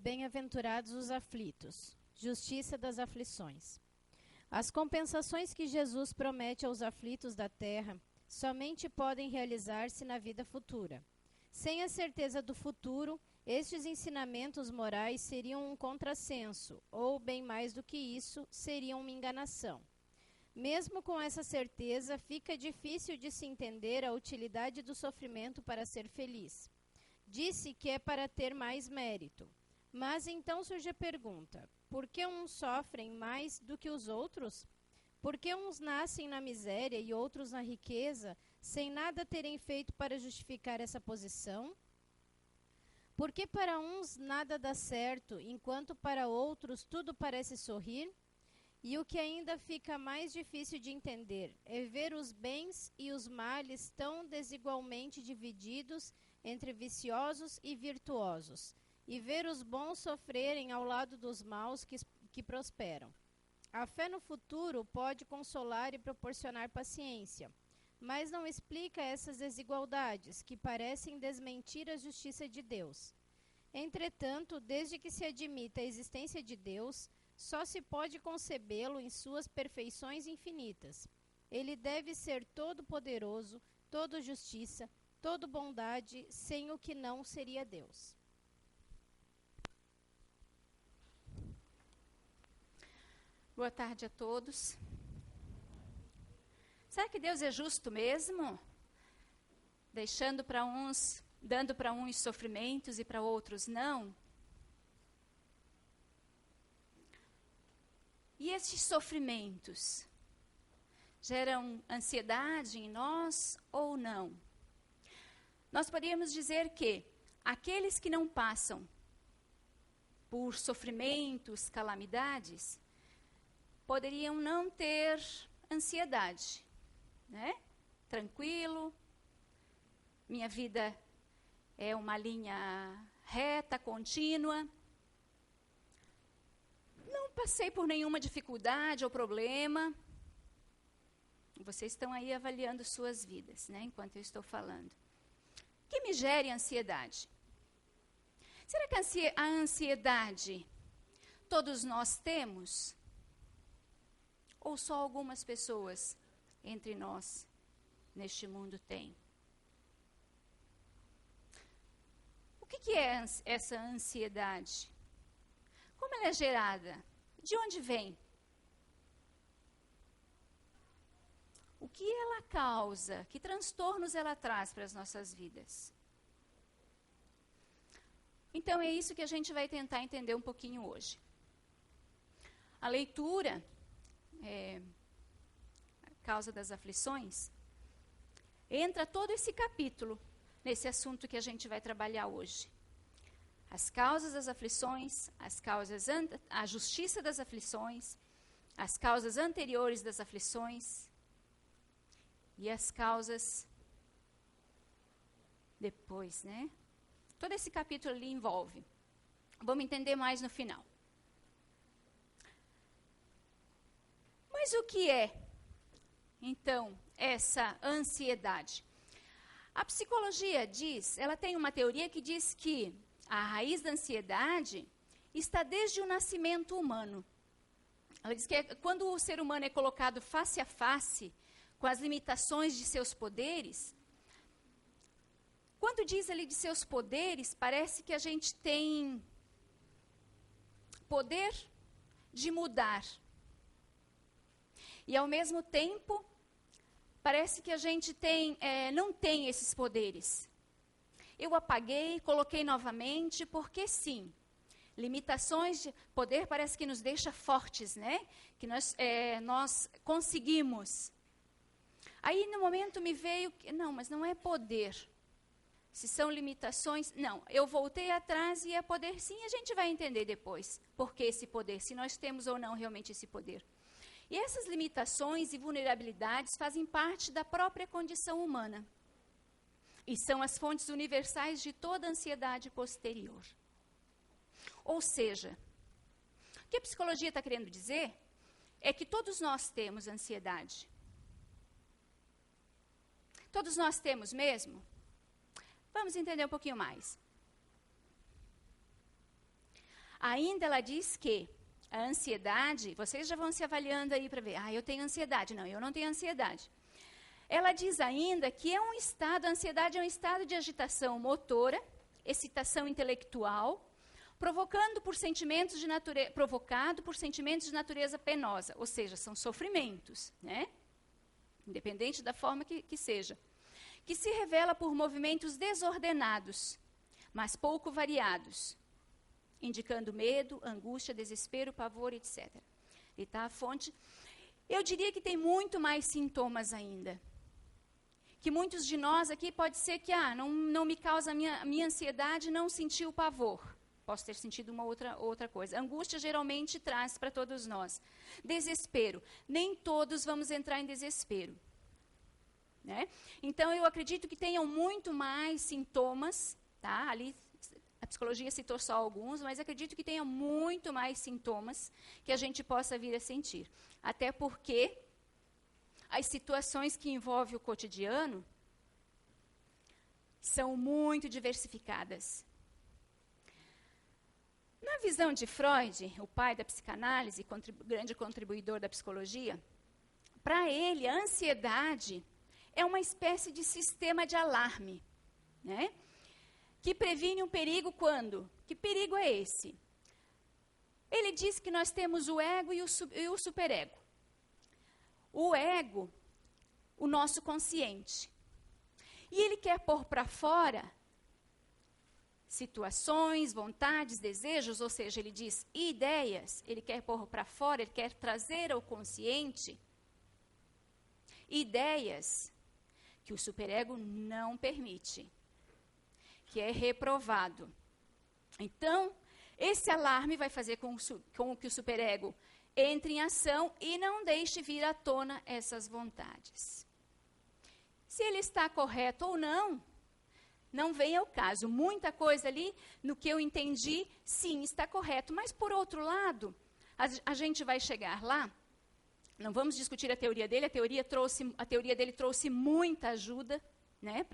Bem-aventurados os aflitos, justiça das aflições. As compensações que Jesus promete aos aflitos da terra somente podem realizar-se na vida futura. Sem a certeza do futuro, estes ensinamentos morais seriam um contrassenso, ou, bem mais do que isso, seriam uma enganação. Mesmo com essa certeza, fica difícil de se entender a utilidade do sofrimento para ser feliz. Disse que é para ter mais mérito. Mas então surge a pergunta: por que uns sofrem mais do que os outros? Por que uns nascem na miséria e outros na riqueza, sem nada terem feito para justificar essa posição? Por que para uns nada dá certo, enquanto para outros tudo parece sorrir? E o que ainda fica mais difícil de entender é ver os bens e os males tão desigualmente divididos entre viciosos e virtuosos, e ver os bons sofrerem ao lado dos maus que prosperam. A fé no futuro pode consolar e proporcionar paciência, mas não explica essas desigualdades que parecem desmentir a justiça de Deus. Entretanto, desde que se admita a existência de Deus, só se pode concebê-lo em suas perfeições infinitas. Ele deve ser todo-poderoso, todo justiça, todo bondade, sem o que não seria Deus. Boa tarde a todos. Será que Deus é justo mesmo? Dando para uns sofrimentos e para outros não? E estes sofrimentos geram ansiedade em nós ou não? Nós poderíamos dizer que aqueles que não passam por sofrimentos, calamidades, poderiam não ter ansiedade, né? Tranquilo, minha vida é uma linha reta, contínua. Não passei por nenhuma dificuldade ou problema. Vocês estão aí avaliando suas vidas, né, enquanto eu estou falando. O que me gere ansiedade? Será que a ansiedade todos nós temos? Ou só algumas pessoas entre nós neste mundo têm? O que é essa ansiedade? Como ela é gerada? De onde vem? O que ela causa? Que transtornos ela traz para as nossas vidas? Então é isso que a gente vai tentar entender um pouquinho hoje. A leitura, a causa das aflições, entra todo esse capítulo nesse assunto que a gente vai trabalhar hoje. As causas das aflições, a justiça das aflições, as causas anteriores das aflições e as causas depois, né? Todo esse capítulo ali envolve. Vamos entender mais no final. Mas o que é, então, essa ansiedade? A psicologia ela tem uma teoria que diz que a raiz da ansiedade está desde o nascimento humano. Ela diz que quando o ser humano é colocado face a face com as limitações de seus poderes, quando diz ali de seus poderes, parece que a gente tem poder de mudar. E ao mesmo tempo, parece que a gente não tem esses poderes. Eu apaguei, coloquei novamente, porque sim. Limitações de poder parece que nos deixa fortes, né? Que nós conseguimos. Aí no momento me veio, não, mas não é poder. Se são limitações, não. Eu voltei atrás e é poder sim, a gente vai entender depois. Por que esse poder? Se nós temos ou não realmente esse poder. E essas limitações e vulnerabilidades fazem parte da própria condição humana. E são as fontes universais de toda ansiedade posterior. Ou seja, o que a psicologia está querendo dizer é que todos nós temos ansiedade. Todos nós temos mesmo? Vamos entender um pouquinho mais. Ainda ela diz que a ansiedade, vocês já vão se avaliando aí para ver, eu tenho ansiedade. Não, eu não tenho ansiedade. Ela diz ainda que a ansiedade é um estado de agitação motora, excitação intelectual, provocado por sentimentos de natureza penosa, ou seja, são sofrimentos, né? Independente da forma que seja, que se revela por movimentos desordenados, mas pouco variados, indicando medo, angústia, desespero, pavor, etc. E está a fonte. Eu diria que tem muito mais sintomas ainda. Que muitos de nós aqui pode ser que não me causa a minha ansiedade, não senti o pavor. Posso ter sentido uma outra coisa. Angústia geralmente traz para todos nós. Desespero. Nem todos vamos entrar em desespero. Né? Então, eu acredito que tenham muito mais sintomas. Tá? Ali, a psicologia citou só alguns, mas acredito que tenha muito mais sintomas que a gente possa vir a sentir. Até porque as situações que envolvem o cotidiano são muito diversificadas. Na visão de Freud, o pai da psicanálise, grande contribuidor da psicologia, para ele, a ansiedade é uma espécie de sistema de alarme, né? Que previne um perigo quando? Que perigo é esse? Ele diz que nós temos o ego e o superego. O ego, o nosso consciente. E ele quer pôr para fora situações, vontades, desejos, ou seja, ele diz ideias, ele quer pôr para fora, ele quer trazer ao consciente ideias que o superego não permite, que é reprovado. Então, esse alarme vai fazer com que o superego entre em ação e não deixe vir à tona essas vontades. Se ele está correto ou não vem ao caso. Muita coisa ali, no que eu entendi, sim, está correto. Mas, por outro lado, a gente vai chegar lá, não vamos discutir a teoria dele, a teoria dele trouxe muita ajuda, né,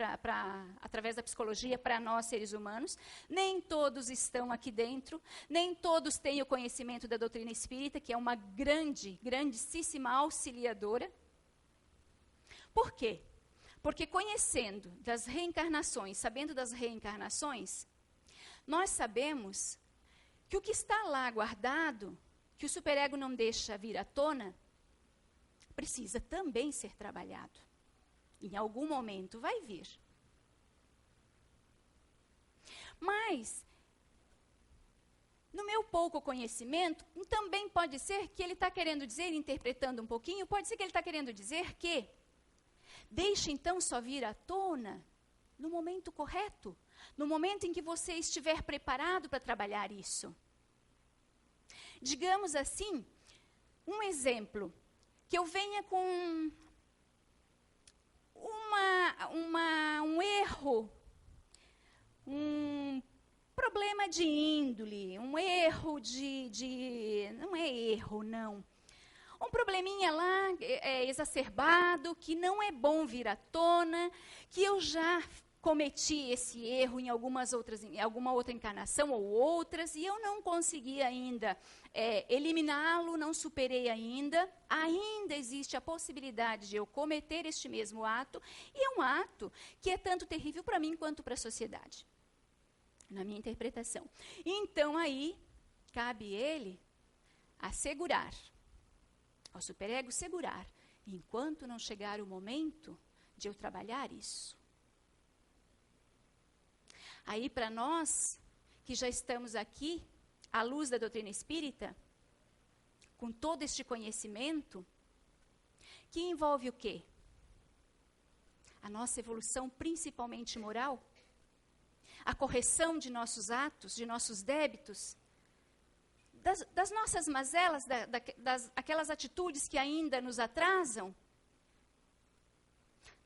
através da psicologia, para nós, seres humanos. Nem todos estão aqui dentro, nem todos têm o conhecimento da doutrina espírita, que é uma grandíssima auxiliadora. Por quê? Porque conhecendo das reencarnações, sabendo das reencarnações, nós sabemos que o que está lá guardado, que o superego não deixa vir à tona, precisa também ser trabalhado. Em algum momento vai vir. Mas, no meu pouco conhecimento, também pode ser que ele está querendo dizer, interpretando um pouquinho, pode ser que ele está querendo dizer que deixe então só vir à tona no momento correto, no momento em que você estiver preparado para trabalhar isso. Digamos assim, um exemplo, que eu venha com um erro, um problema de índole, um erro não é erro, não. Um probleminha lá exacerbado, que não é bom vir à tona, que eu já cometi esse erro em alguma outra encarnação ou outras, e eu não consegui ainda eliminá-lo, não superei ainda. Ainda existe a possibilidade de eu cometer este mesmo ato, e é um ato que é tanto terrível para mim quanto para a sociedade, na minha interpretação. Então, aí, cabe ele assegurar, ao superego segurar, enquanto não chegar o momento de eu trabalhar isso. Aí, para nós, que já estamos aqui, à luz da doutrina espírita, com todo este conhecimento, que envolve o quê? A nossa evolução, principalmente moral, a correção de nossos atos, de nossos débitos, das nossas mazelas, aquelas atitudes que ainda nos atrasam.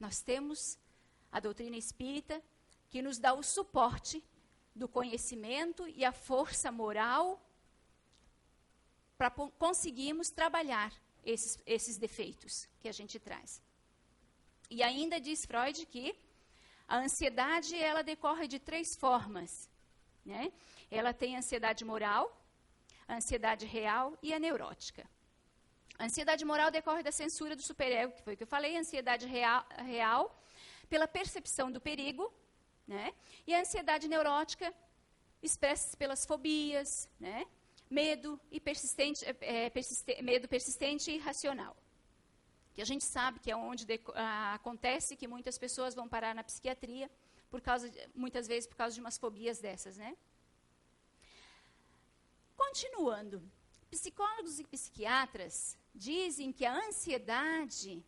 Nós temos a doutrina espírita que nos dá o suporte do conhecimento e a força moral para conseguirmos trabalhar esses defeitos que a gente traz. E ainda diz Freud que a ansiedade ela decorre de 3 formas, né? Ela tem ansiedade moral, a ansiedade real e a neurótica. A ansiedade moral decorre da censura do superego, que foi o que eu falei, a ansiedade real pela percepção do perigo, né? E a ansiedade neurótica expressa pelas fobias, né? Medo persistente e irracional. Que a gente sabe que é onde acontece que muitas pessoas vão parar na psiquiatria, muitas vezes por causa de umas fobias dessas, né? Continuando, psicólogos e psiquiatras dizem que a ansiedade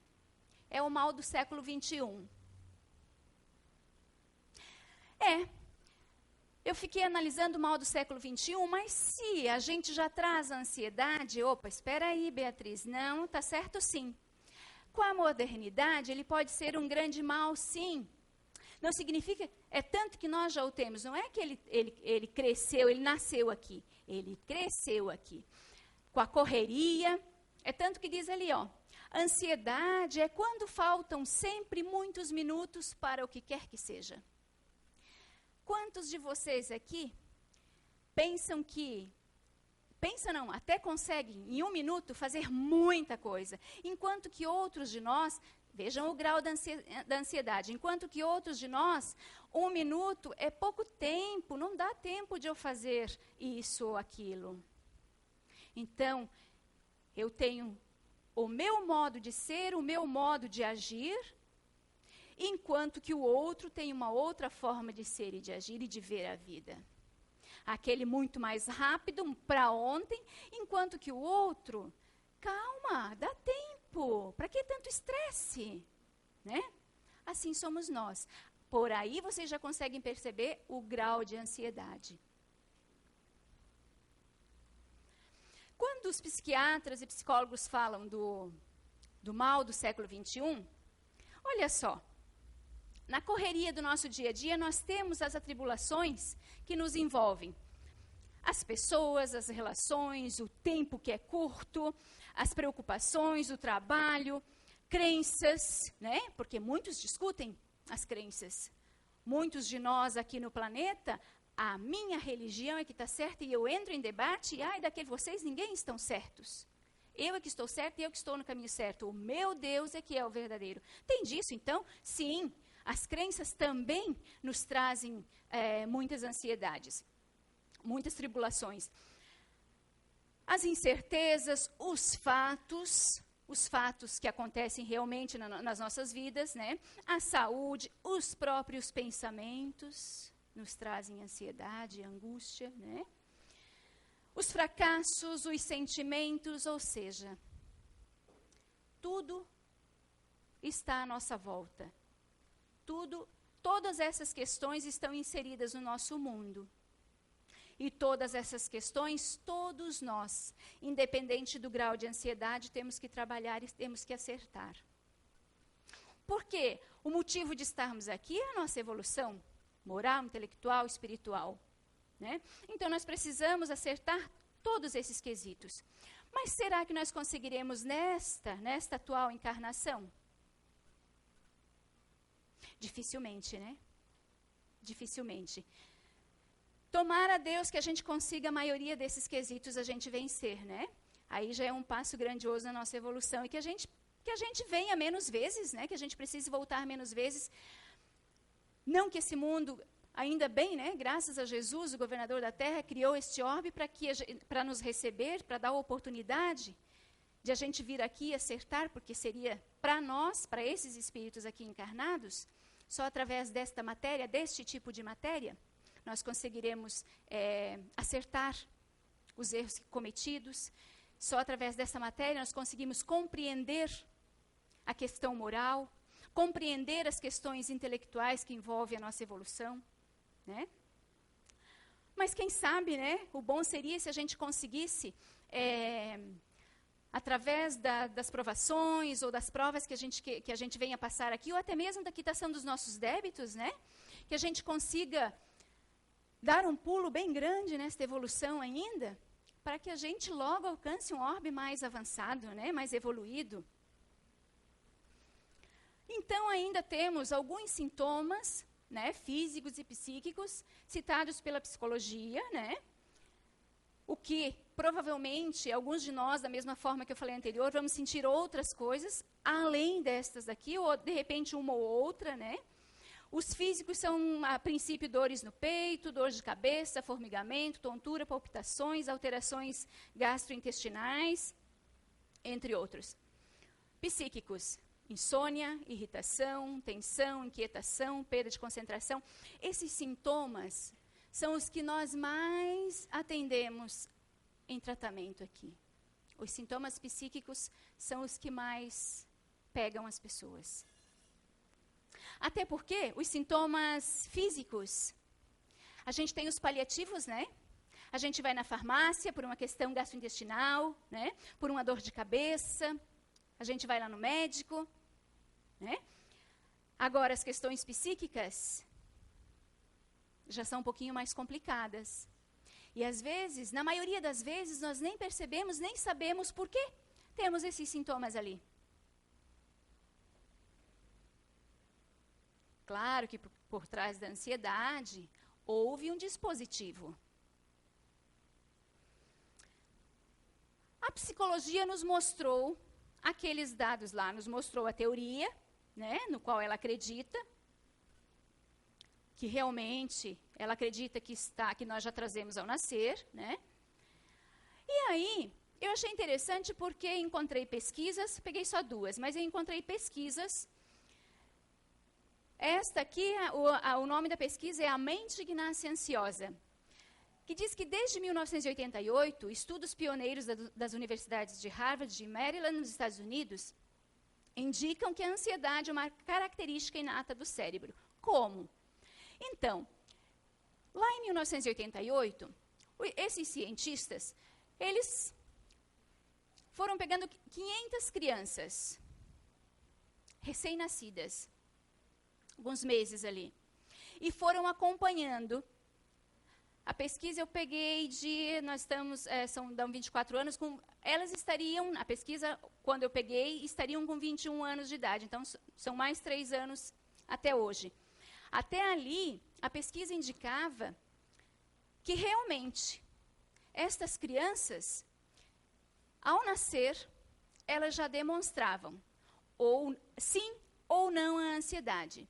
é o mal do século XXI. Eu fiquei analisando o mal do século XXI, mas se a gente já traz a ansiedade, espera aí, Beatriz, não, está certo sim. Com a modernidade, ele pode ser um grande mal, sim. Não significa, é tanto que nós já o temos, não é que ele cresceu, ele nasceu aqui, ele cresceu aqui. Com a correria, é tanto que diz ali, ansiedade é quando faltam sempre muitos minutos para o que quer que seja. Quantos de vocês aqui até conseguem em 1 minuto fazer muita coisa, enquanto que outros de nós, vejam o grau da ansiedade, enquanto que outros de nós, 1 minuto é pouco tempo, não dá tempo de eu fazer isso ou aquilo. Então, eu tenho o meu modo de ser, o meu modo de agir, enquanto que o outro tem uma outra forma de ser e de agir e de ver a vida. Aquele muito mais rápido, para ontem, enquanto que o outro, calma, dá tempo, para que tanto estresse? Né? Assim somos nós. Por aí vocês já conseguem perceber o grau de ansiedade. Quando os psiquiatras e psicólogos falam do mal do século XXI, olha só, na correria do nosso dia a dia, nós temos as atribulações que nos envolvem. As pessoas, as relações, o tempo que é curto, as preocupações, o trabalho, crenças, né? Porque muitos discutem as crenças. Muitos de nós aqui no planeta, a minha religião é que está certa e eu entro em debate e, daquele vocês, ninguém estão certos. Eu é que estou certa e eu que estou no caminho certo. O meu Deus é que é o verdadeiro. Tem disso, então? Sim. As crenças também nos trazem muitas ansiedades, muitas tribulações. As incertezas, os fatos que acontecem realmente nas nossas vidas, né? A saúde, os próprios pensamentos nos trazem ansiedade, angústia, né? Os fracassos, os sentimentos, ou seja, tudo está à nossa volta. Todas essas questões estão inseridas no nosso mundo. E todas essas questões, todos nós, independente do grau de ansiedade, temos que trabalhar e temos que acertar. Por quê? O motivo de estarmos aqui é a nossa evolução moral, intelectual, espiritual. Né? Então, nós precisamos acertar todos esses quesitos. Mas será que nós conseguiremos nesta atual encarnação? Dificilmente, né? Dificilmente. Tomara a Deus que a gente consiga a maioria desses quesitos a gente vencer, né? Aí já é um passo grandioso na nossa evolução e que a gente venha menos vezes, né? Que a gente precise voltar menos vezes. Não que esse mundo, ainda bem, né? Graças a Jesus, o governador da terra, criou este orbe para nos receber, para dar a oportunidade de a gente vir aqui acertar, porque seria para nós, para esses espíritos aqui encarnados, só através desta matéria, deste tipo de matéria, nós conseguiremos acertar os erros cometidos. Só através dessa matéria nós conseguimos compreender a questão moral, compreender as questões intelectuais que envolvem a nossa evolução, né? Mas quem sabe, né? O bom seria se a gente conseguisse, através das provações ou das provas que a gente venha passar aqui, ou até mesmo da quitação dos nossos débitos, né? Que a gente consiga dar um pulo bem grande nesta evolução ainda, para que a gente logo alcance um orbe mais avançado, né? Mais evoluído. Então, ainda temos alguns sintomas, né, físicos e psíquicos, citados pela psicologia, né, o que provavelmente alguns de nós, da mesma forma que eu falei anterior, vamos sentir outras coisas, além destas daqui, ou de repente uma ou outra, né? Os físicos são, a princípio, dores no peito, dor de cabeça, formigamento, tontura, palpitações, alterações gastrointestinais, entre outros. Psíquicos, insônia, irritação, tensão, inquietação, perda de concentração. Esses sintomas são os que nós mais atendemos em tratamento aqui. Os sintomas psíquicos são os que mais pegam as pessoas. Até porque os sintomas físicos, a gente tem os paliativos, né? A gente vai na farmácia por uma questão gastrointestinal, né? Por uma dor de cabeça, a gente vai lá no médico, né? Agora, as questões psíquicas já são um pouquinho mais complicadas. E às vezes, na maioria das vezes, nós nem percebemos, nem sabemos por que temos esses sintomas ali. Claro que por trás da ansiedade houve um dispositivo. A psicologia nos mostrou aqueles dados lá, nos mostrou a teoria, né, no qual ela acredita, que realmente ela acredita que nós já trazemos ao nascer, né? E aí, eu achei interessante porque encontrei pesquisas, peguei só 2, mas eu encontrei pesquisas. Esta aqui, o nome da pesquisa é A Mente Ignácia Ansiosa, que diz que desde 1988, estudos pioneiros das universidades de Harvard e de Maryland, nos Estados Unidos, indicam que a ansiedade é uma característica inata do cérebro. Como? Então, lá em 1988, esses cientistas, eles foram pegando 500 crianças recém-nascidas, alguns meses ali, e foram acompanhando. A pesquisa eu peguei nós estamos, dão 24 anos, elas estariam, a pesquisa, quando eu peguei, estariam com 21 anos de idade, então são mais 3 anos até hoje. Até ali, a pesquisa indicava que realmente estas crianças, ao nascer, elas já demonstravam ou sim ou não a ansiedade.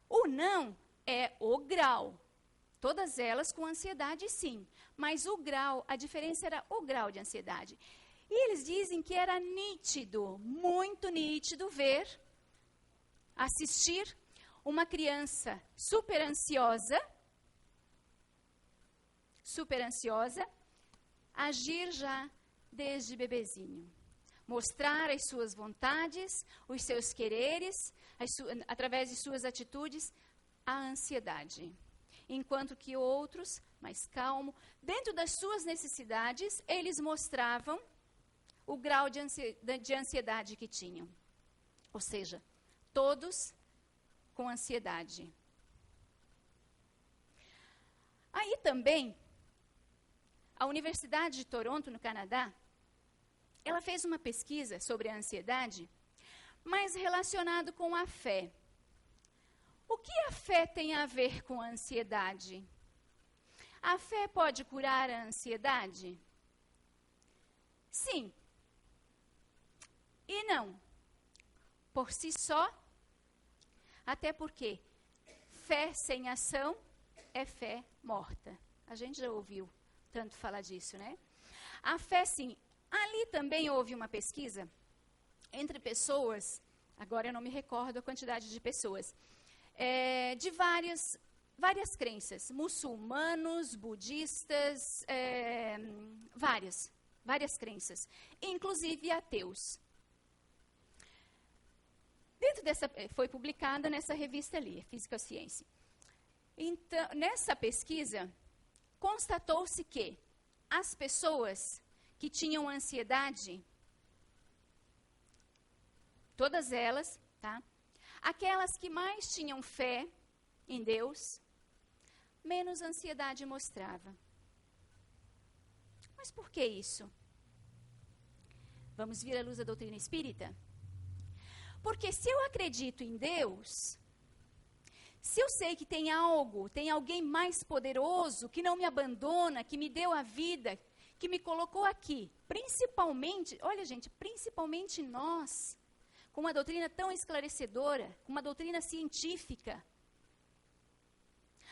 O não é o grau. Todas elas com ansiedade, sim. Mas o grau, a diferença era o grau de ansiedade. E eles dizem que era nítido, muito nítido ver, assistir uma criança super ansiosa, agir já desde bebezinho. Mostrar as suas vontades, os seus quereres, através de suas atitudes, a ansiedade. Enquanto que outros, mais calmo, dentro das suas necessidades, eles mostravam o grau de ansiedade que tinham. Ou seja, todos com ansiedade. Aí também, a Universidade de Toronto, no Canadá, ela fez uma pesquisa sobre a ansiedade, mas relacionado com a fé. O que a fé tem a ver com a ansiedade? A fé pode curar a ansiedade? Sim. E não. Por si só, até porque fé sem ação é fé morta. A gente já ouviu tanto falar disso, né? A fé, sim. Ali também houve uma pesquisa entre pessoas, agora eu não me recordo a quantidade de pessoas, de várias crenças, muçulmanos, budistas, várias crenças, inclusive ateus. Foi publicada nessa revista ali, Física e Ciência. Então, nessa pesquisa, constatou-se que as pessoas que tinham ansiedade, todas elas, tá? Aquelas que mais tinham fé em Deus, menos ansiedade mostrava. Mas por que isso? Vamos vir à luz da doutrina espírita? Porque se eu acredito em Deus, se eu sei que tem alguém mais poderoso, que não me abandona, que me deu a vida, que me colocou aqui, principalmente, olha gente, principalmente nós, com uma doutrina tão esclarecedora, com uma doutrina científica,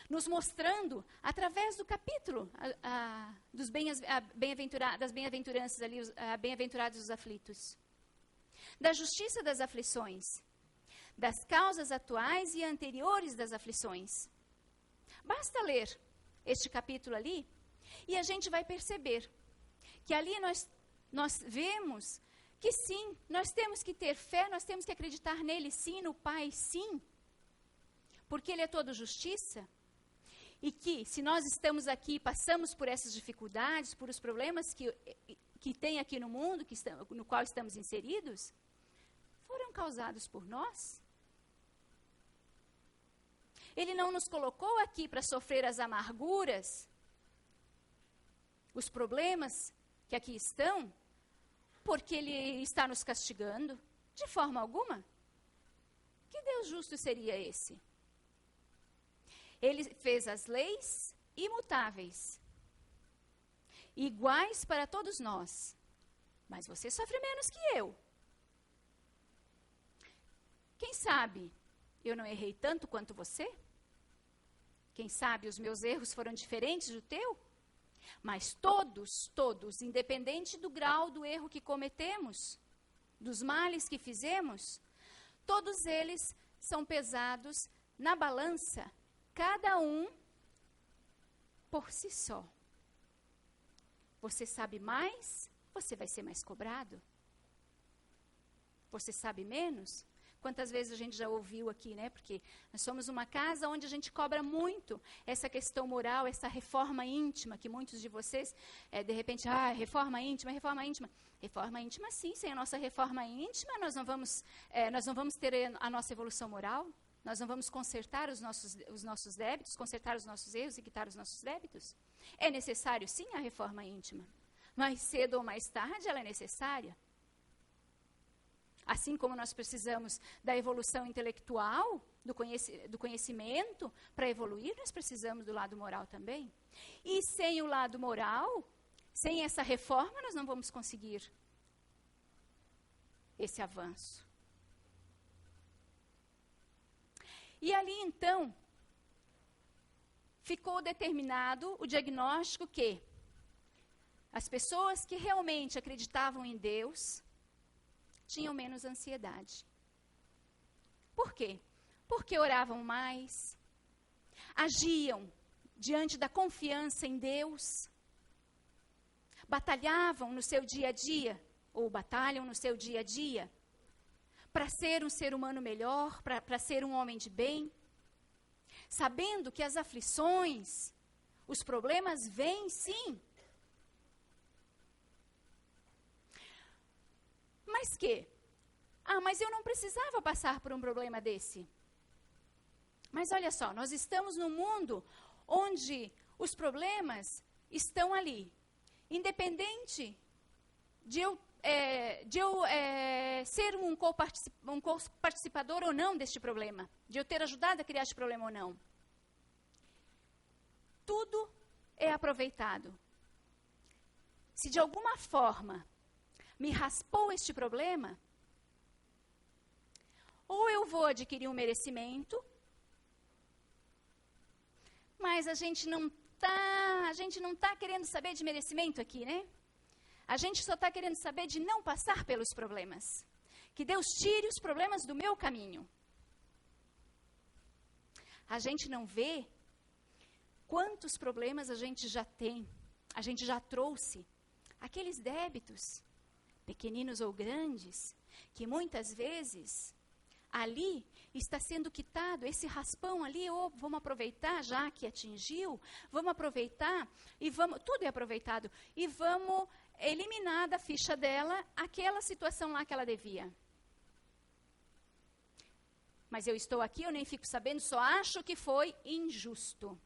nos mostrando, através do capítulo das bem-aventuranças ali, bem-aventurados os aflitos, da justiça das aflições, das causas atuais e anteriores das aflições. Basta ler este capítulo ali, e a gente vai perceber que ali nós vemos que sim, nós temos que ter fé, nós temos que acreditar nele sim, no Pai sim, porque ele é todo justiça, e que se nós estamos aqui, passamos por essas dificuldades, por os problemas que tem aqui no mundo, no qual estamos inseridos, foram causados por nós. Ele não nos colocou aqui para sofrer as amarguras, os problemas que aqui estão, porque ele está nos castigando, de forma alguma. Que Deus justo seria esse? Ele fez as leis imutáveis, iguais para todos nós, mas você sofre menos que eu. Quem sabe eu não errei tanto quanto você? Quem sabe os meus erros foram diferentes do teu? Mas todos, independente do grau do erro que cometemos, dos males que fizemos, todos eles são pesados na balança, cada um por si só. Você sabe mais, você vai ser mais cobrado. Você sabe menos? Quantas vezes a gente já ouviu aqui, né? Porque nós somos uma casa onde a gente cobra muito essa questão moral, essa reforma íntima, que muitos de vocês, de repente, reforma íntima. Reforma íntima, sim. Sem a nossa reforma íntima, nós não vamos ter a nossa evolução moral, nós não vamos consertar os nossos débitos, consertar os nossos erros e quitar os nossos débitos. É necessário, sim, a reforma íntima. Mais cedo ou mais tarde, ela é necessária. Assim como nós precisamos da evolução intelectual, do conhecimento, para evoluir, nós precisamos do lado moral também. E sem o lado moral, sem essa reforma, nós não vamos conseguir esse avanço. E ali, então, ficou determinado o diagnóstico que as pessoas que realmente acreditavam em Deus tinham menos ansiedade. Por quê? Porque oravam mais, agiam diante da confiança em Deus, batalhavam no seu dia a dia, ou batalham no seu dia a dia, para ser um ser humano melhor, para ser um homem de bem, sabendo que as aflições, os problemas vêm sim. Mas mas eu não precisava passar por um problema desse. Mas olha só, nós estamos num mundo onde os problemas estão ali. Independente de eu ser um co-participador ou não deste problema, de eu ter ajudado a criar este problema ou não. Tudo é aproveitado. Se de alguma forma me raspou este problema, ou eu vou adquirir um merecimento, mas a gente não está querendo saber de merecimento aqui, né? A gente só está querendo saber de não passar pelos problemas. Que Deus tire os problemas do meu caminho. A gente não vê quantos problemas a gente já tem, a gente já trouxe. Aqueles débitos, pequeninos ou grandes, que muitas vezes ali está sendo quitado, esse raspão ali, vamos aproveitar já que atingiu, vamos aproveitar e tudo é aproveitado, e vamos eliminar da ficha dela aquela situação lá que ela devia. Mas eu estou aqui, eu nem fico sabendo, só acho que foi injusto.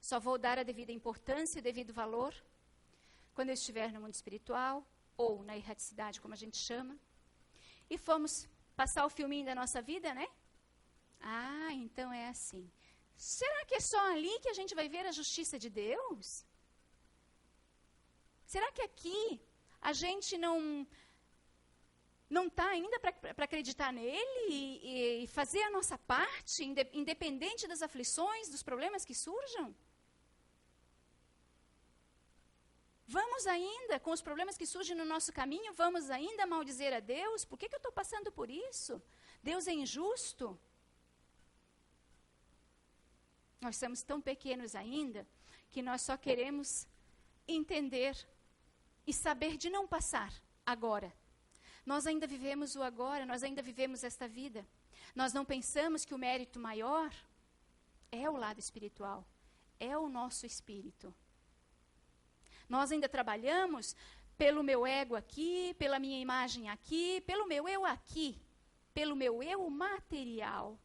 Só vou dar a devida importância e devido valor quando eu estiver no mundo espiritual, ou na erraticidade, como a gente chama, e fomos passar o filminho da nossa vida, né? Então é assim. Será que é só ali que a gente vai ver a justiça de Deus? Será que aqui a gente não está ainda para acreditar nele e fazer a nossa parte, independente das aflições, dos problemas que surjam? Vamos ainda, com os problemas que surgem no nosso caminho, vamos ainda maldizer a Deus? Por que eu estou passando por isso? Deus é injusto? Nós somos tão pequenos ainda, que nós só queremos entender e saber de não passar agora. Nós ainda vivemos o agora, nós ainda vivemos esta vida. Nós não pensamos que o mérito maior é o lado espiritual, é o nosso espírito. Nós ainda trabalhamos pelo meu ego aqui, pela minha imagem aqui, pelo meu eu aqui, pelo meu eu material.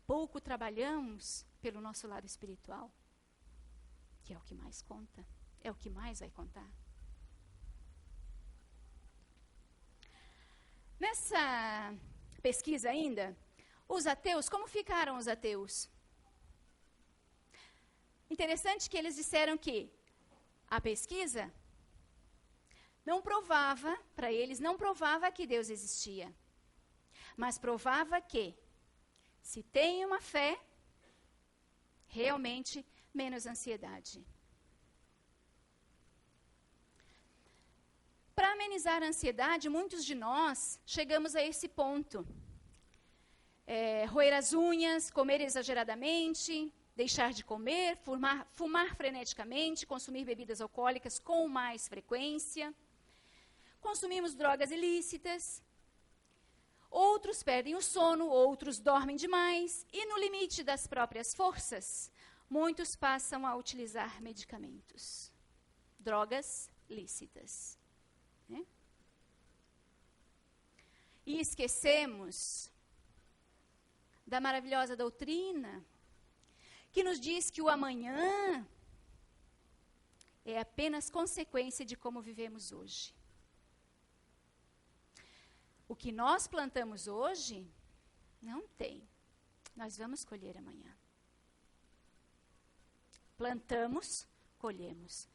Pouco trabalhamos pelo nosso lado espiritual, que é o que mais conta, é o que mais vai contar. Nessa pesquisa ainda, os ateus, como ficaram os ateus? Interessante que eles disseram que a pesquisa não provava, para eles, não provava que Deus existia, mas provava que, se tem uma fé, realmente menos ansiedade. Para amenizar a ansiedade, muitos de nós chegamos a esse ponto. Roer as unhas, comer exageradamente, deixar de comer, fumar freneticamente, consumir bebidas alcoólicas com mais frequência. Consumimos drogas ilícitas. Outros perdem o sono, outros dormem demais. E no limite das próprias forças, muitos passam a utilizar medicamentos. Drogas lícitas. Né? E esquecemos da maravilhosa doutrina que nos diz que o amanhã é apenas consequência de como vivemos hoje. O que nós plantamos hoje, não tem. Nós vamos colher amanhã. Plantamos, colhemos.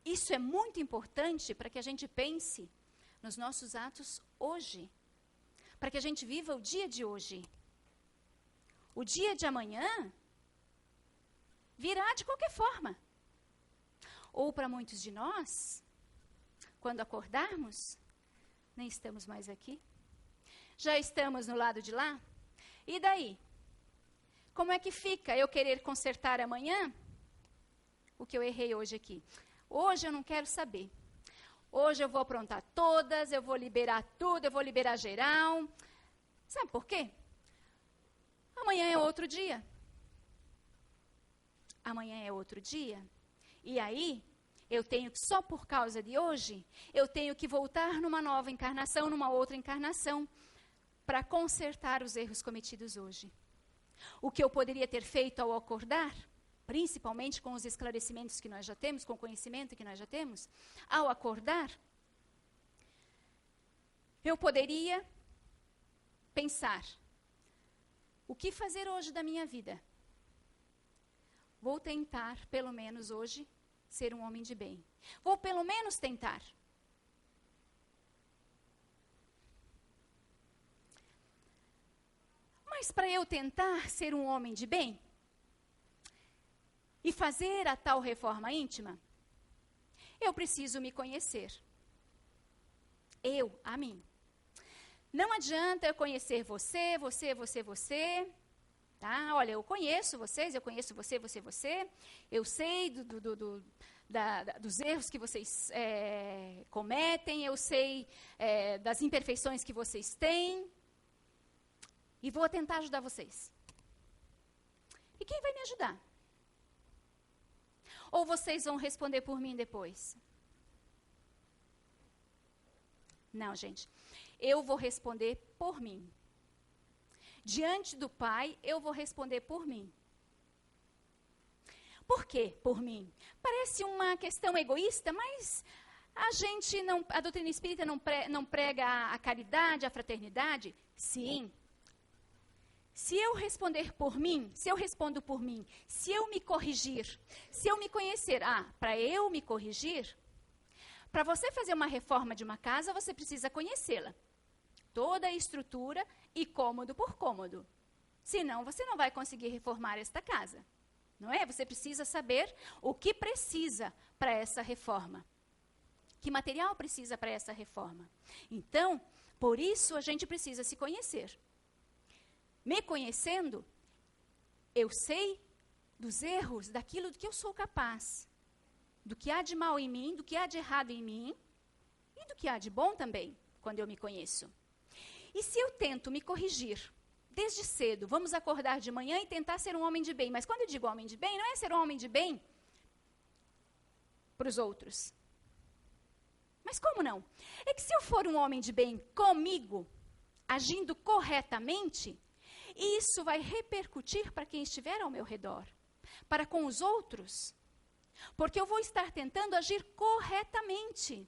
Isso é muito importante para que a gente pense nos nossos atos hoje. Para que a gente viva o dia de hoje. O dia de amanhã virá de qualquer forma. Ou para muitos de nós, quando acordarmos, nem estamos mais aqui. Já estamos no lado de lá. E daí? Como é que fica eu querer consertar amanhã o que eu errei hoje aqui? Hoje eu não quero saber. Hoje eu vou aprontar todas, eu vou liberar tudo, eu vou liberar geral. Sabe por quê? Amanhã é outro dia. Amanhã é outro dia. E aí, eu tenho que, só por causa de hoje, eu tenho que voltar numa nova encarnação, numa outra encarnação, para consertar os erros cometidos hoje. O que eu poderia ter feito ao acordar, principalmente com os esclarecimentos que nós já temos, com o conhecimento que nós já temos, ao acordar, eu poderia pensar, o que fazer hoje da minha vida? Vou tentar, pelo menos hoje, ser um homem de bem. Vou pelo menos tentar. Mas para eu tentar ser um homem de bem e fazer a tal reforma íntima, eu preciso me conhecer. A mim. Não adianta eu conhecer você. Tá? Olha, eu conheço vocês, eu conheço você. Eu sei dos erros que vocês cometem, eu sei das imperfeições que vocês têm. E vou tentar ajudar vocês. E quem vai me ajudar? Ou vocês vão responder por mim depois? Não, gente. Eu vou responder por mim. Diante do Pai, eu vou responder por mim. Por quê por mim? Parece uma questão egoísta, mas a doutrina espírita não prega a caridade, a fraternidade? Sim. Se eu responder por mim, se eu respondo por mim, se eu me corrigir, se eu me conhecer, para eu me corrigir, para você fazer uma reforma de uma casa, você precisa conhecê-la. Toda a estrutura e cômodo por cômodo. Senão, você não vai conseguir reformar esta casa. Não é? Você precisa saber o que precisa para essa reforma. Que material precisa para essa reforma. Então, por isso a gente precisa se conhecer. Me conhecendo, eu sei dos erros, daquilo que eu sou capaz. Do que há de mal em mim, do que há de errado em mim e do que há de bom também, quando eu me conheço. E se eu tento me corrigir desde cedo, vamos acordar de manhã e tentar ser um homem de bem. Mas quando eu digo homem de bem, não é ser um homem de bem para os outros. Mas como não? É que se eu for um homem de bem comigo, agindo corretamente, isso vai repercutir para quem estiver ao meu redor, para com os outros, porque eu vou estar tentando agir corretamente.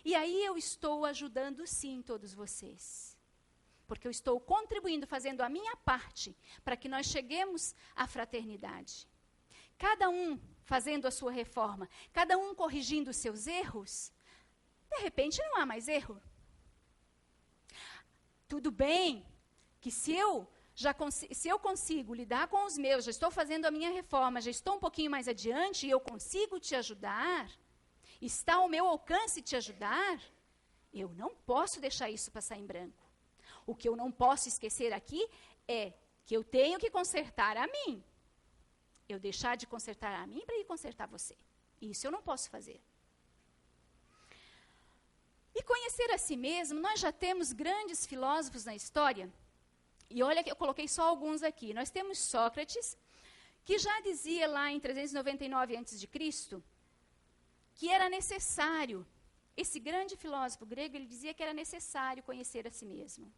E aí eu estou ajudando sim todos vocês. Porque eu estou contribuindo, fazendo a minha parte, para que nós cheguemos à fraternidade. Cada um fazendo a sua reforma, cada um corrigindo os seus erros, de repente não há mais erro. Tudo bem que se eu consigo lidar com os meus, já estou fazendo a minha reforma, já estou um pouquinho mais adiante e eu consigo te ajudar, está ao meu alcance te ajudar, eu não posso deixar isso passar em branco. O que eu não posso esquecer aqui é que eu tenho que consertar a mim. Eu deixar de consertar a mim para ir consertar você. Isso eu não posso fazer. E conhecer a si mesmo, nós já temos grandes filósofos na história. E olha que eu coloquei só alguns aqui. Nós temos Sócrates, que já dizia lá em 399 a.C., que era necessário, esse grande filósofo grego, ele dizia que era necessário conhecer a si mesmo.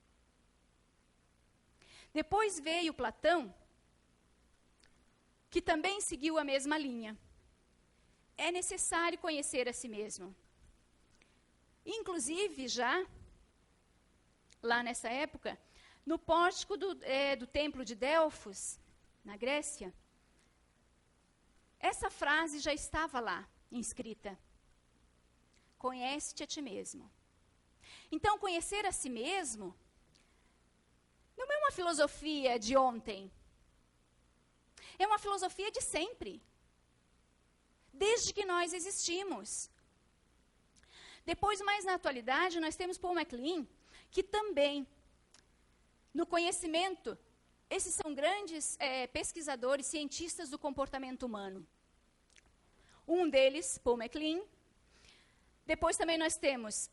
Depois veio Platão, que também seguiu a mesma linha. É necessário conhecer a si mesmo. Inclusive, já, lá nessa época, no pórtico do templo de Delfos, na Grécia, essa frase já estava lá, inscrita. Conhece-te a ti mesmo. Então, conhecer a si mesmo não é uma filosofia de ontem. É uma filosofia de sempre. Desde que nós existimos. Depois, mais na atualidade, nós temos Paul MacLean, que também, no conhecimento, esses são grandes pesquisadores, cientistas do comportamento humano. Um deles, Paul MacLean. Depois também nós temos,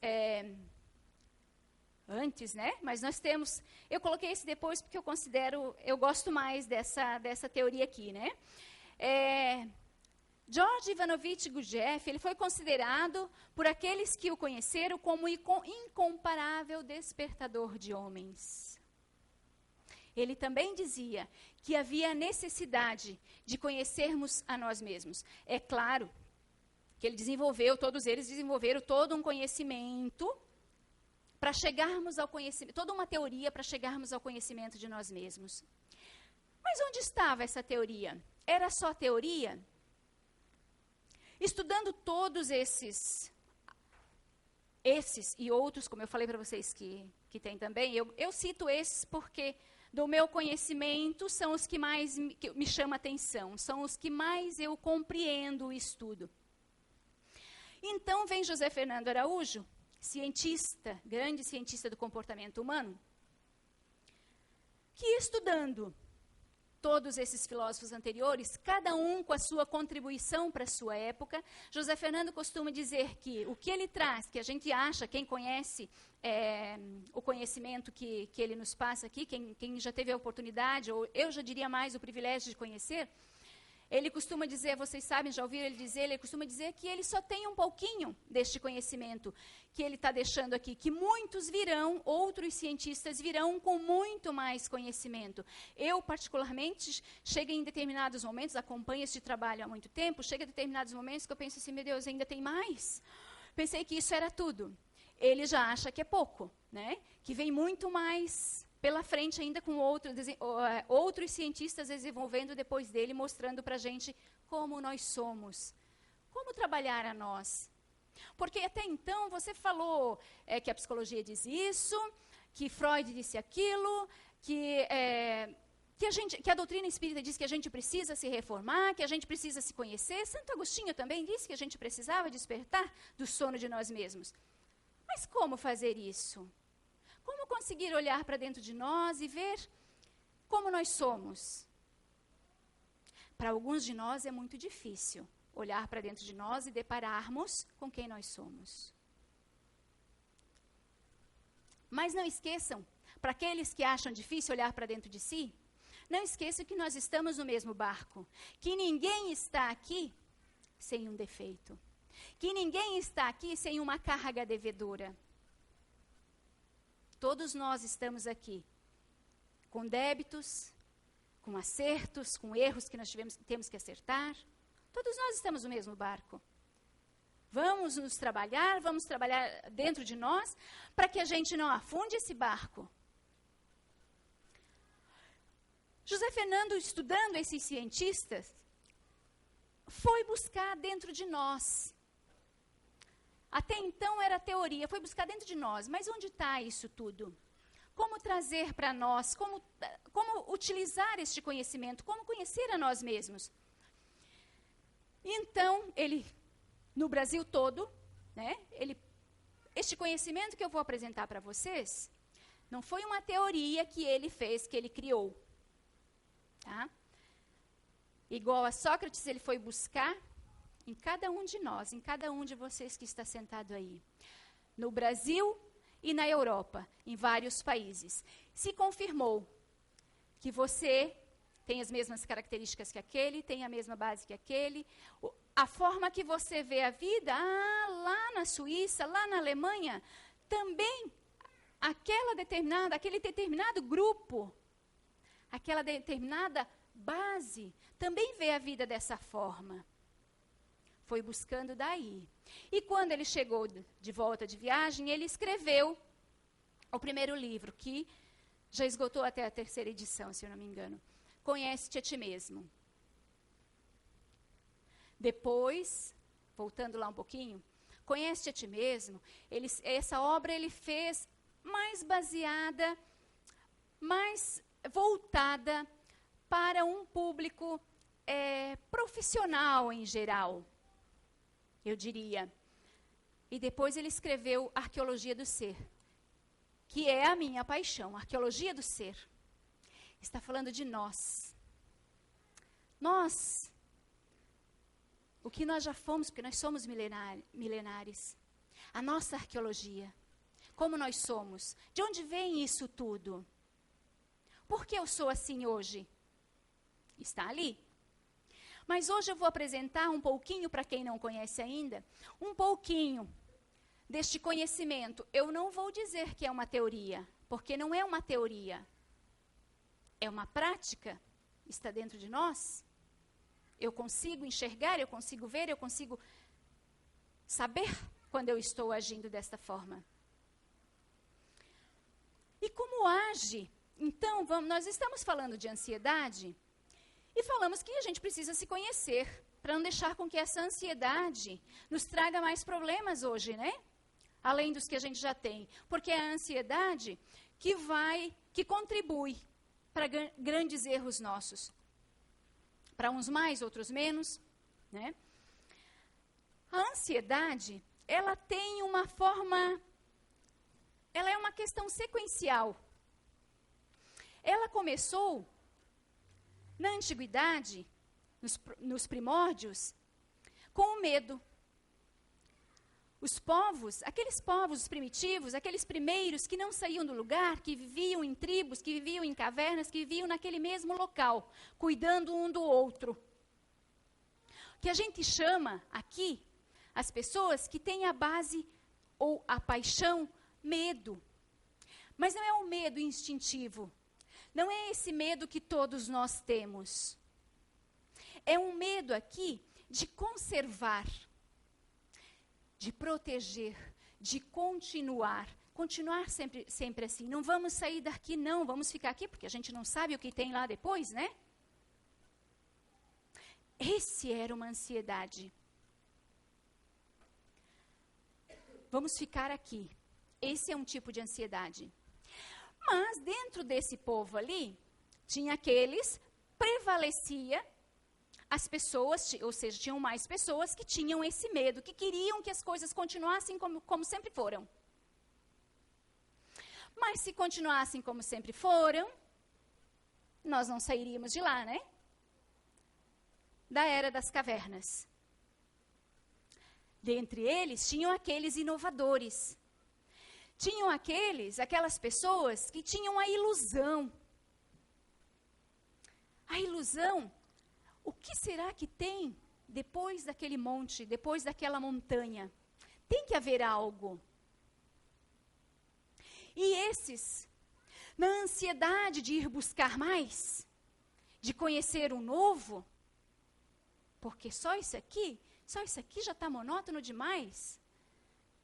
antes, né? Mas nós temos, eu coloquei esse depois porque eu gosto mais dessa teoria aqui, né? George Ivanovich Gurdjieff, ele foi considerado por aqueles que o conheceram como incomparável despertador de homens. Ele também dizia que havia necessidade de conhecermos a nós mesmos. É claro que todos eles desenvolveram todo um conhecimento para chegarmos ao conhecimento, toda uma teoria para chegarmos ao conhecimento de nós mesmos. Mas onde estava essa teoria? Era só teoria? Estudando todos esses e outros, como eu falei para vocês que tem também, eu cito esses porque do meu conhecimento são os que mais me chamam a atenção, são os que mais eu compreendo e estudo. Então vem José Fernando Araújo, cientista, grande cientista do comportamento humano, que estudando todos esses filósofos anteriores, cada um com a sua contribuição para a sua época, José Fernando costuma dizer que o que ele traz, que a gente acha, quem conhece o conhecimento que ele nos passa aqui, quem já teve a oportunidade, ou eu já diria mais o privilégio de conhecer, ele costuma dizer, vocês sabem, já ouviram ele costuma dizer que ele só tem um pouquinho deste conhecimento que ele está deixando aqui, que muitos virão, outros cientistas virão com muito mais conhecimento. Eu, particularmente, chego em determinados momentos, acompanho esse trabalho há muito tempo, chega em determinados momentos que eu penso assim, meu Deus, ainda tem mais? Pensei que isso era tudo. Ele já acha que é pouco, né? Que vem muito mais pela frente ainda com outros cientistas desenvolvendo depois dele, mostrando para a gente como nós somos, como trabalhar a nós. Porque até então você falou que a psicologia diz isso, que Freud disse aquilo, que a doutrina espírita diz que a gente precisa se reformar, que a gente precisa se conhecer. Santo Agostinho também disse que a gente precisava despertar do sono de nós mesmos. Mas como fazer isso? Como conseguir olhar para dentro de nós e ver como nós somos? Para alguns de nós é muito difícil olhar para dentro de nós e depararmos com quem nós somos. Mas não esqueçam, para aqueles que acham difícil olhar para dentro de si, não esqueçam que nós estamos no mesmo barco, que ninguém está aqui sem um defeito, que ninguém está aqui sem uma carga devedora. Todos nós estamos aqui com débitos, com acertos, com erros que nós temos que acertar. Todos nós estamos no mesmo barco. Vamos trabalhar dentro de nós para que a gente não afunde esse barco. José Fernando, estudando esses cientistas, foi buscar dentro de nós. Até então era teoria, foi buscar dentro de nós. Mas onde está isso tudo? Como trazer para nós, como utilizar este conhecimento, como conhecer a nós mesmos? Então, ele, no Brasil todo, né, este conhecimento que eu vou apresentar para vocês, não foi uma teoria que ele fez, que ele criou. Tá? Igual a Sócrates, ele foi buscar em cada um de nós, em cada um de vocês que está sentado aí. No Brasil e na Europa, em vários países. Se confirmou que você tem as mesmas características que aquele, tem a mesma base que aquele. A forma que você vê a vida, lá na Suíça, lá na Alemanha, também aquele determinado grupo, aquela determinada base, também vê a vida dessa forma. Foi buscando daí. E quando ele chegou de volta de viagem, ele escreveu o primeiro livro, que já esgotou até a 3ª edição, se eu não me engano. Conhece-te a ti mesmo. Depois, voltando lá um pouquinho, Conhece-te a ti mesmo, essa obra ele fez mais baseada, mais voltada para um público profissional em geral, eu diria. E depois ele escreveu Arqueologia do Ser, que é a minha paixão, Arqueologia do Ser. Está falando de nós. Nós, o que nós já fomos, porque nós somos milenares. A nossa arqueologia, como nós somos, de onde vem isso tudo? Por que eu sou assim hoje? Está ali. Mas hoje eu vou apresentar um pouquinho, para quem não conhece ainda, um pouquinho deste conhecimento. Eu não vou dizer que é uma teoria, porque não é uma teoria. É uma prática, está dentro de nós. Eu consigo enxergar, eu consigo ver, eu consigo saber quando eu estou agindo desta forma. E como age? Então, nós estamos falando de ansiedade e falamos que a gente precisa se conhecer para não deixar com que essa ansiedade nos traga mais problemas hoje, né? Além dos que a gente já tem. Porque é a ansiedade que contribui para grandes erros nossos. Para uns mais, outros menos, né? A ansiedade, ela tem uma forma, ela é uma questão sequencial. Ela começou na antiguidade, nos primórdios, com o medo. Os povos, aqueles povos primitivos, aqueles primeiros que não saíam do lugar, que viviam em tribos, que viviam em cavernas, que viviam naquele mesmo local, cuidando um do outro. Que a gente chama aqui, as pessoas que têm a base ou a paixão, medo. Mas não é um medo instintivo. Não é esse medo que todos nós temos. É um medo aqui de conservar, de proteger, de continuar continuar sempre assim. Não vamos sair daqui, não. Vamos ficar aqui, porque a gente não sabe o que tem lá depois, né? Esse era uma ansiedade. Vamos ficar aqui. Esse é um tipo de ansiedade. Mas dentro desse povo ali, tinha aqueles, prevalecia as pessoas, ou seja, tinham mais pessoas que tinham esse medo, que queriam que as coisas continuassem como sempre foram. Mas se continuassem como sempre foram, nós não sairíamos de lá, né? Da era das cavernas. Dentre eles, tinham aqueles inovadores. Tinham aquelas pessoas que tinham a ilusão. A ilusão, o que será que tem depois daquele monte, depois daquela montanha? Tem que haver algo. E esses, na ansiedade de ir buscar mais, de conhecer o novo, porque só isso aqui já está monótono demais.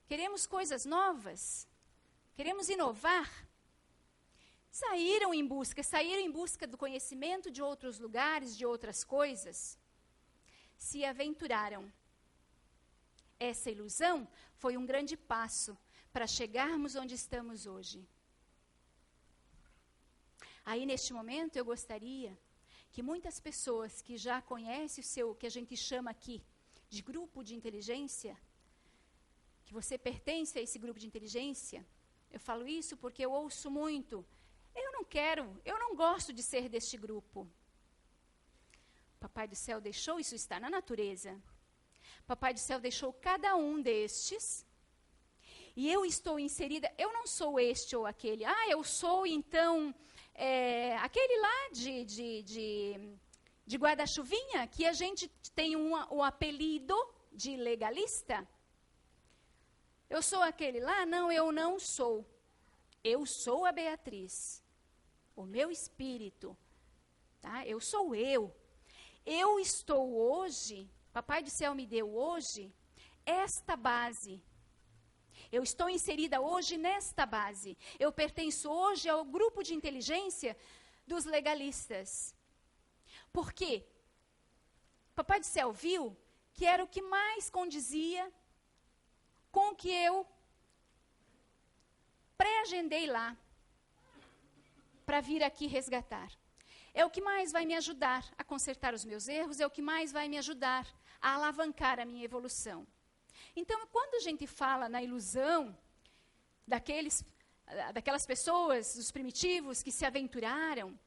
Queremos coisas novas, queremos inovar. Saíram em busca do conhecimento de outros lugares, de outras coisas. Se aventuraram. Essa ilusão foi um grande passo para chegarmos onde estamos hoje. Aí, neste momento, eu gostaria que muitas pessoas que já conhecem o que a gente chama aqui de grupo de inteligência, que você pertence a esse grupo de inteligência, eu falo isso porque eu ouço muito, eu não gosto de ser deste grupo. Papai do céu deixou, isso está na natureza. Papai do céu deixou cada um destes, e eu estou inserida, eu não sou este ou aquele. Eu sou, então, aquele lá de guarda-chuvinha, que a gente tem um apelido de legalista. Eu sou aquele lá? Não, eu não sou. Eu sou a Beatriz. O meu espírito. Tá? Eu sou eu. Eu estou hoje, Papai do Céu me deu hoje, esta base. Eu estou inserida hoje nesta base. Eu pertenço hoje ao grupo de inteligência dos legalistas. Por quê? Papai do Céu viu que era o que mais condizia com o que eu pré-agendei lá para vir aqui resgatar. É o que mais vai me ajudar a consertar os meus erros, é o que mais vai me ajudar a alavancar a minha evolução. Então, quando a gente fala na ilusão daquelas pessoas, dos primitivos que se aventuraram,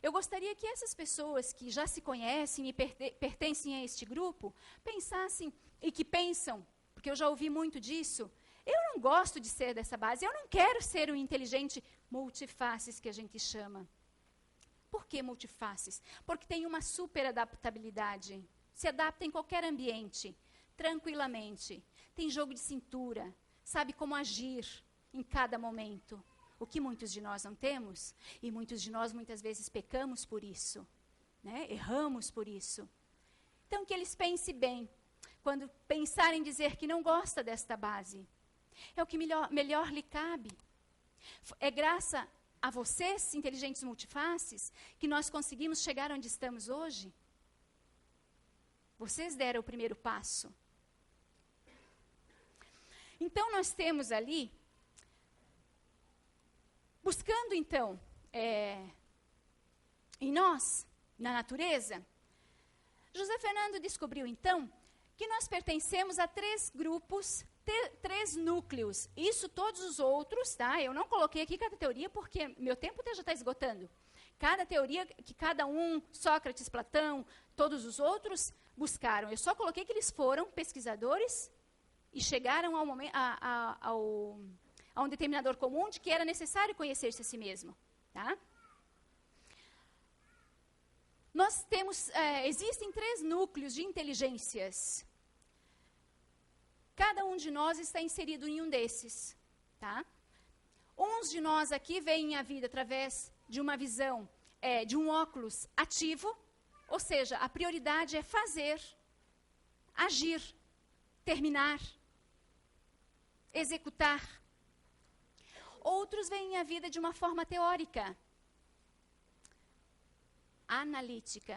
eu gostaria que essas pessoas que já se conhecem e pertencem a este grupo, pensassem, e que pensam, porque eu já ouvi muito disso, eu não gosto de ser dessa base, eu não quero ser o inteligente multifaces que a gente chama. Por que multifaces? Porque tem uma super adaptabilidade, se adapta em qualquer ambiente, tranquilamente, tem jogo de cintura, sabe como agir em cada momento. O que muitos de nós não temos, e muitos de nós muitas vezes pecamos por isso, né? Erramos por isso. Então, que eles pensem bem, quando pensarem em dizer que não gosta desta base. É o que melhor lhe cabe. É graças a vocês, inteligentes multifaces, que nós conseguimos chegar onde estamos hoje. Vocês deram o primeiro passo. Então, nós temos ali, buscando, então, em nós, na natureza, José Fernando descobriu, então, que nós pertencemos a 3 grupos, 3 núcleos. Isso todos os outros, tá? Eu não coloquei aqui cada teoria, porque meu tempo já está esgotando. Cada teoria que cada um, Sócrates, Platão, todos os outros, buscaram. Eu só coloquei que eles foram pesquisadores e chegaram a um determinador comum de que era necessário conhecer-se a si mesmo. Tá? Nós temos, existem 3 núcleos de inteligências. Cada um de nós está inserido em um desses. Tá? Uns de nós aqui veem a vida através de uma visão, de um óculos ativo, ou seja, a prioridade é fazer, agir, terminar, executar. Outros veem a vida de uma forma teórica, analítica.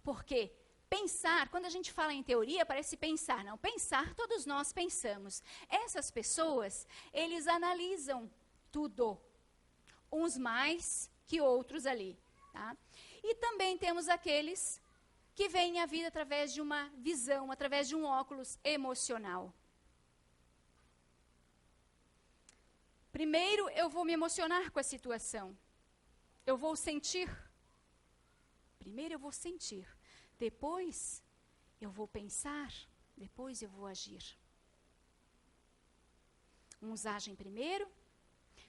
Porque pensar, quando a gente fala em teoria, parece pensar. Não, pensar, todos nós pensamos. Essas pessoas, eles analisam tudo. Uns mais que outros ali. Tá? E também temos aqueles que veem a vida através de uma visão, através de um óculos emocional. Primeiro, eu vou me emocionar com a situação. Eu vou sentir. Primeiro eu vou sentir. Depois eu vou pensar. Depois eu vou agir. Uns agem primeiro,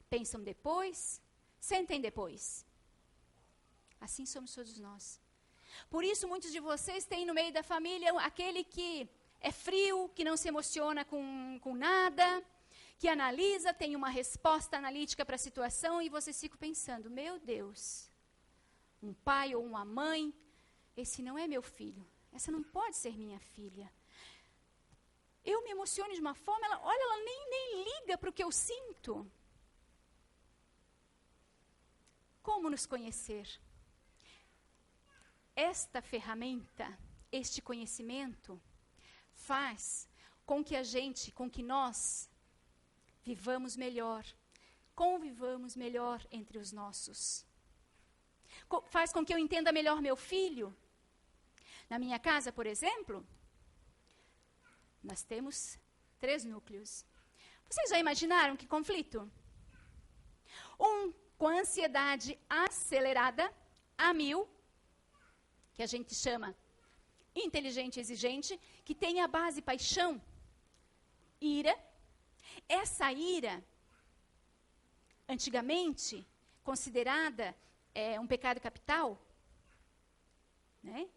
pensam depois, sentem depois. Assim somos todos nós. Por isso, muitos de vocês têm no meio da família aquele que é frio, que não se emociona com nada, que analisa, tem uma resposta analítica para a situação, e vocês ficam pensando, meu Deus, um pai ou uma mãe, esse não é meu filho, essa não pode ser minha filha. Eu me emociono de uma forma, ela nem liga para o que eu sinto. Como nos conhecer? Esta ferramenta, este conhecimento, faz com que nós vivamos melhor, convivamos melhor entre os nossos. Faz com que eu entenda melhor meu filho. Na minha casa, por exemplo, nós temos 3 núcleos. Vocês já imaginaram que conflito? Um com ansiedade acelerada, a 1000, que a gente chama inteligente e exigente, que tem a base paixão, ira. Essa ira, antigamente, considerada um pecado capital, né?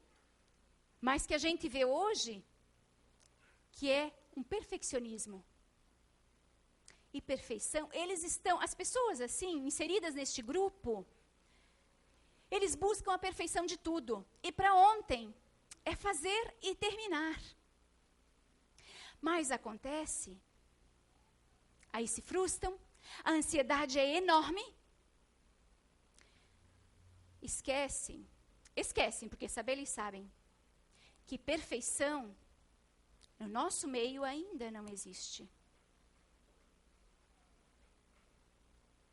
Mas que a gente vê hoje, que é um perfeccionismo. E perfeição, as pessoas assim, inseridas neste grupo, eles buscam a perfeição de tudo. E para ontem, é fazer e terminar. Mas acontece, aí se frustram, a ansiedade é enorme. Esquecem, porque saber eles sabem, que perfeição no nosso meio ainda não existe.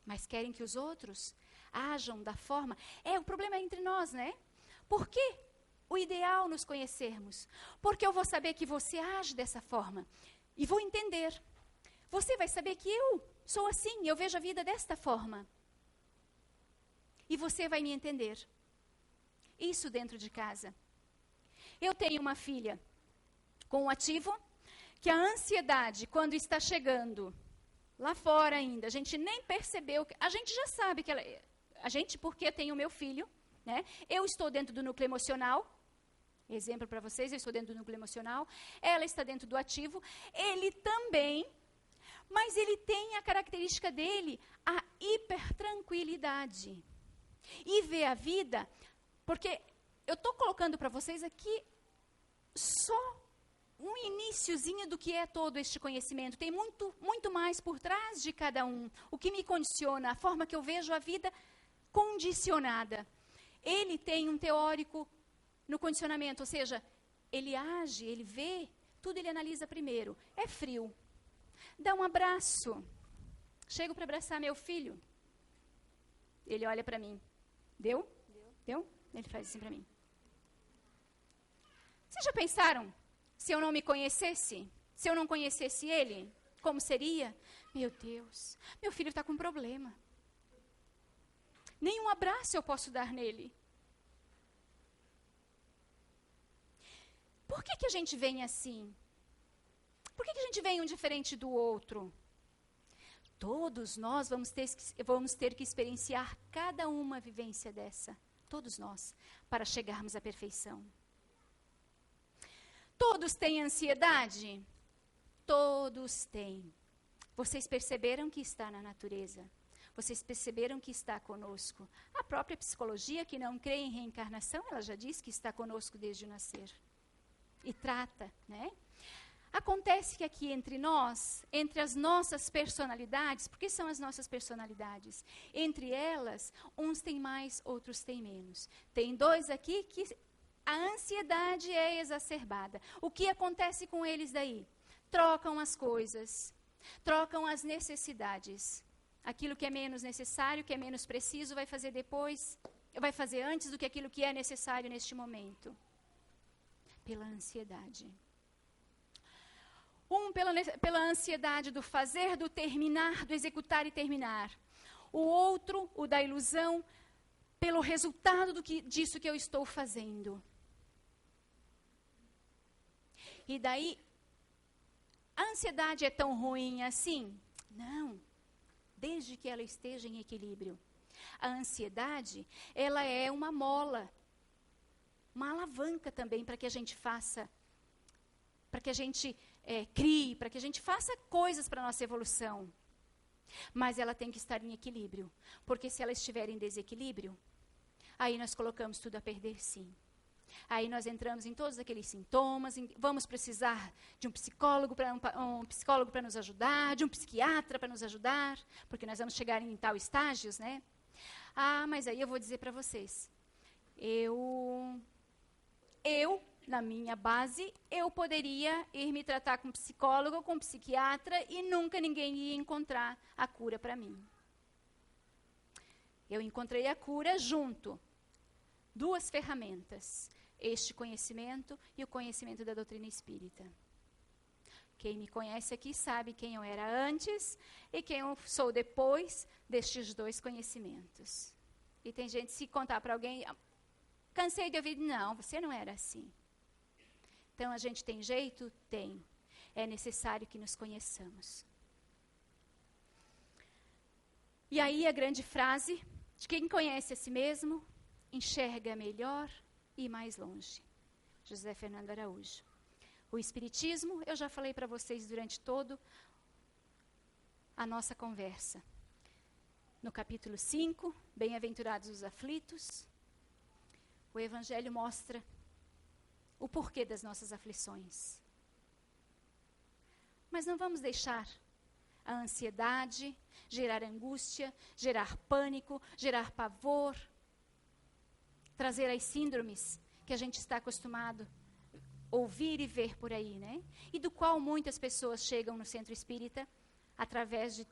Mas querem que os outros ajam da forma... o problema é entre nós, né? Por que o ideal nos conhecermos? Porque eu vou saber que você age dessa forma. E vou entender. Você vai saber que eu sou assim, eu vejo a vida desta forma. E você vai me entender. Isso dentro de casa. Eu tenho uma filha com um ativo, que a ansiedade, quando está chegando... lá fora ainda, a gente nem percebeu, a gente já sabe que porque tem o meu filho, né? Eu estou dentro do núcleo emocional, exemplo para vocês, eu estou dentro do núcleo emocional, ela está dentro do ativo, ele também, mas ele tem a característica dele, a hipertranquilidade. E vê a vida, porque eu estou colocando para vocês aqui só um iniciozinho do que é todo este conhecimento. Tem muito, muito mais por trás de cada um. O que me condiciona, a forma que eu vejo a vida condicionada. Ele tem um teórico no condicionamento, ou seja, ele age, ele vê, tudo ele analisa primeiro. É frio. Dá um abraço. Chego para abraçar meu filho. Ele olha para mim. Deu? Deu? Ele faz assim para mim. Vocês já pensaram? Se eu não me conhecesse, se eu não conhecesse ele, como seria? Meu Deus, meu filho está com problema. Nenhum abraço eu posso dar nele. Por que a gente vem assim? Por que a gente vem um diferente do outro? Todos nós vamos ter que experienciar cada uma vivência dessa. Todos nós, para chegarmos à perfeição. Todos têm ansiedade? Todos têm. Vocês perceberam que está na natureza. Vocês perceberam que está conosco. A própria psicologia, que não crê em reencarnação, ela já diz que está conosco desde o nascer. E trata, né? Acontece que aqui entre nós, entre as nossas personalidades, porque são as nossas personalidades, entre elas, uns têm mais, outros têm menos. Tem dois aqui que a ansiedade é exacerbada. O que acontece com eles daí? Trocam as coisas, trocam as necessidades. Aquilo que é menos necessário, que é menos preciso, vai fazer depois, vai fazer antes do que aquilo que é necessário neste momento. Pela ansiedade. Um pela ansiedade do fazer, do terminar, do executar e terminar. O outro, o da ilusão, pelo resultado disso que eu estou fazendo. E daí, a ansiedade é tão ruim assim? Não, desde que ela esteja em equilíbrio. A ansiedade, ela é uma mola, uma alavanca também para que a gente faça, para que a gente crie, para que a gente faça coisas para a nossa evolução. Mas ela tem que estar em equilíbrio, porque se ela estiver em desequilíbrio, aí nós colocamos tudo a perder, sim. Aí nós entramos em todos aqueles sintomas, vamos precisar de um psicólogo para nos ajudar, de um psiquiatra para nos ajudar, porque nós vamos chegar em tal estágios, né? Ah, mas aí eu vou dizer para vocês, na minha base, eu poderia ir me tratar com psicólogo, com psiquiatra, e nunca ninguém ia encontrar a cura para mim. Eu encontrei a cura junto. Duas ferramentas. Este conhecimento e o conhecimento da doutrina espírita. Quem me conhece aqui sabe quem eu era antes e quem eu sou depois destes dois conhecimentos. E tem gente, se contar para alguém, cansei de ouvir, não, você não era assim. Então, a gente tem jeito? Tem. É necessário que nos conheçamos. E aí, a grande frase de quem conhece a si mesmo, enxerga melhor e mais longe. José Fernando Araújo. O Espiritismo, eu já falei para vocês durante todo a nossa conversa. No capítulo 5, Bem-aventurados os aflitos, o Evangelho mostra o porquê das nossas aflições. Mas não vamos deixar a ansiedade gerar angústia, gerar pânico, gerar pavor, trazer as síndromes que a gente está acostumado a ouvir e ver por aí, né? E do qual muitas pessoas chegam no centro espírita através de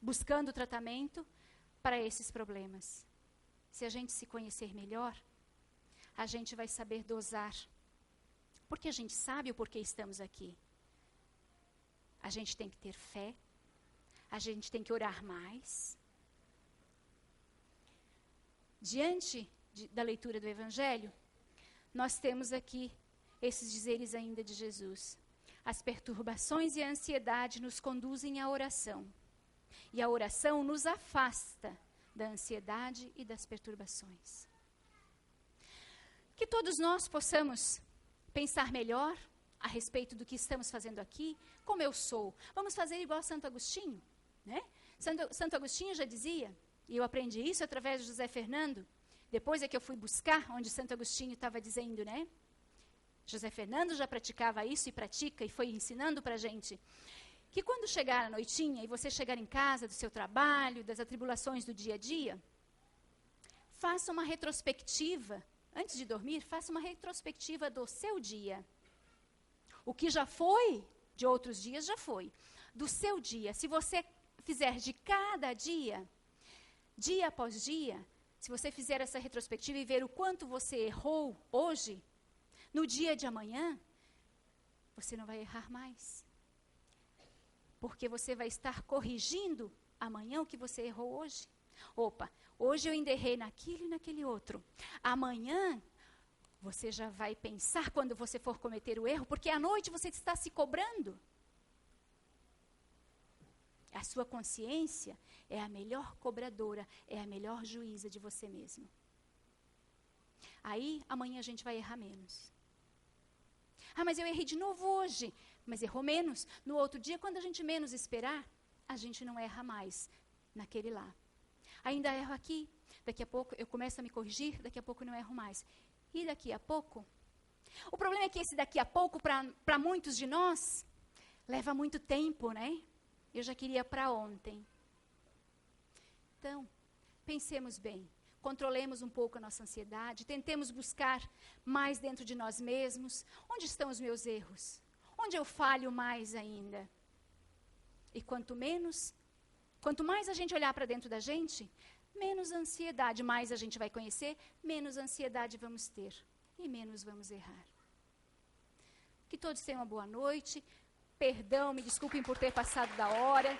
buscando tratamento para esses problemas. Se a gente se conhecer melhor, a gente vai saber dosar. Porque a gente sabe o porquê estamos aqui. A gente tem que ter fé. A gente tem que orar mais. Diante da leitura do Evangelho, nós temos aqui esses dizeres ainda de Jesus. As perturbações e a ansiedade nos conduzem à oração. E a oração nos afasta da ansiedade e das perturbações. Que todos nós possamos pensar melhor a respeito do que estamos fazendo aqui, como eu sou. Vamos fazer igual Santo Agostinho, né? Santo Agostinho já dizia, e eu aprendi isso através de José Fernando, depois é que eu fui buscar onde Santo Agostinho estava dizendo, né? José Fernando já praticava isso e pratica e foi ensinando para a gente que quando chegar a noitinha e você chegar em casa do seu trabalho, das atribulações do dia a dia, faça uma retrospectiva. Antes de dormir, faça uma retrospectiva do seu dia. O que já foi, de outros dias, já foi. Do seu dia, se você fizer de cada dia, dia após dia, se você fizer essa retrospectiva e ver o quanto você errou hoje, no dia de amanhã, você não vai errar mais. Porque você vai estar corrigindo amanhã o que você errou hoje. Opa, hoje eu ainda errei naquilo e naquele outro. Amanhã, você já vai pensar quando você for cometer o erro, porque à noite você está se cobrando. A sua consciência é a melhor cobradora, é a melhor juíza de você mesmo. Aí, amanhã a gente vai errar menos. Ah, mas eu errei de novo hoje. Mas errou menos. No outro dia, quando a gente menos esperar, a gente não erra mais naquele lá. Ainda erro aqui, daqui a pouco eu começo a me corrigir, daqui a pouco eu não erro mais. E daqui a pouco, O problema é que esse daqui a pouco, para muitos de nós, leva muito tempo, né? Eu já queria para ontem. Então, pensemos bem. Controlemos um pouco a nossa ansiedade. Tentemos buscar mais dentro de nós mesmos. Onde estão os meus erros? Onde eu falho mais ainda? E quanto mais a gente olhar para dentro da gente, menos ansiedade, mais a gente vai conhecer, menos ansiedade vamos ter. E menos vamos errar. Que todos tenham uma boa noite. Perdão, me desculpem por ter passado da hora.